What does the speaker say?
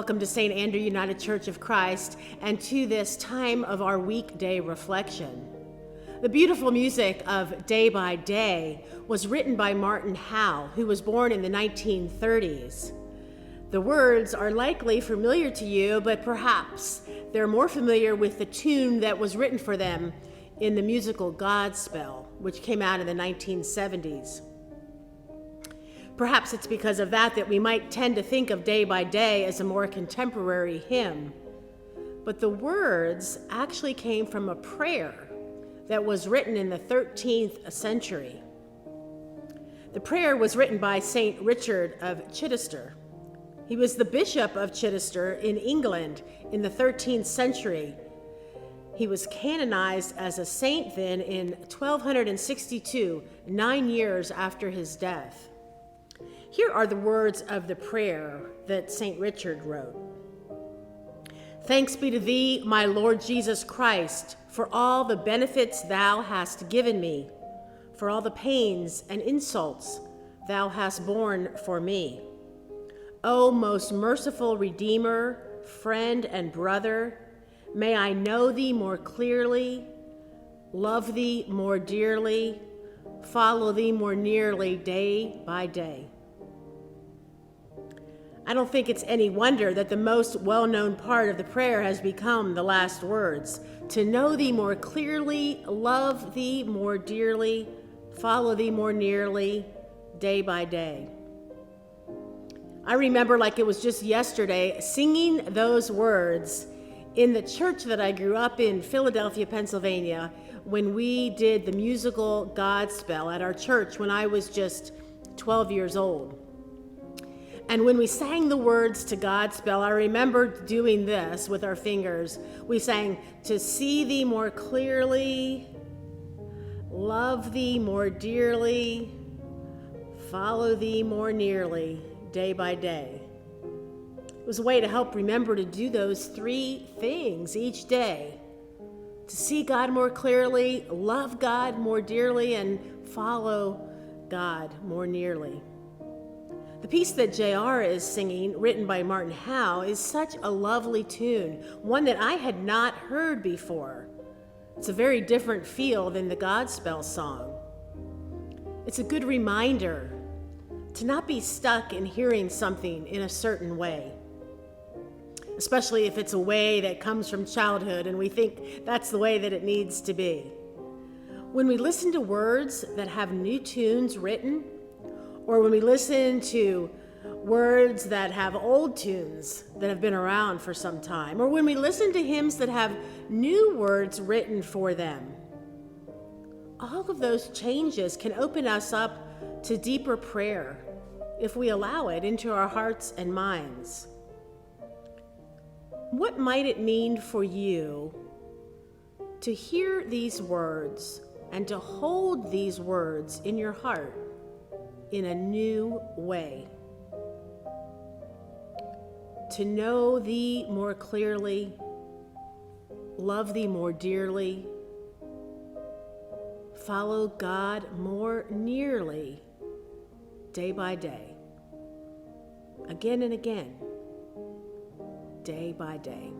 Welcome to St. Andrew United Church of Christ and to this time of our weekday reflection. The beautiful music of Day by Day was written by Martin Howe, who was born in the 1930s. The words are likely familiar to you, but perhaps they're more familiar with the tune that was written for them in the musical Godspell, which came out in the 1970s. Perhaps it's because of that we might tend to think of Day by Day as a more contemporary hymn. But the words actually came from a prayer that was written in the 13th century. The prayer was written by St. Richard of Chichester. He was the Bishop of Chichester in England in the 13th century. He was canonized as a saint then in 1262, 9 years after his death. Here are the words of the prayer that St. Richard wrote. Thanks be to thee, my Lord Jesus Christ, for all the benefits thou hast given me, for all the pains and insults thou hast borne for me. O most merciful Redeemer, friend and brother, may I know thee more clearly, love thee more dearly, follow thee more nearly day by day. I don't think it's any wonder that the most well-known part of the prayer has become the last words. To know thee more clearly, love thee more dearly, follow thee more nearly, day by day. I remember like it was just yesterday singing those words in the church that I grew up in, Philadelphia, Pennsylvania, when we did the musical Godspell at our church when I was just 12 years old. And when we sang the words to Godspell, I remember doing this with our fingers. We sang, to see thee more clearly, love thee more dearly, follow thee more nearly, day by day. It was a way to help remember to do those three things each day. To see God more clearly, love God more dearly, and follow God more nearly. The piece that JR is singing, written by Martin Howe, is such a lovely tune, one that I had not heard before. It's a very different feel than the Godspell song. It's a good reminder to not be stuck in hearing something in a certain way, especially if it's a way that comes from childhood and we think that's the way that it needs to be. When we listen to words that have new tunes written, or when we listen to words that have old tunes that have been around for some time, or when we listen to hymns that have new words written for them, all of those changes can open us up to deeper prayer if we allow it into our hearts and minds. What might it mean for you to hear these words and to hold these words in your heart in a new way? To know thee more clearly, love thee more dearly, follow God more nearly, day by day, again and again, day by day.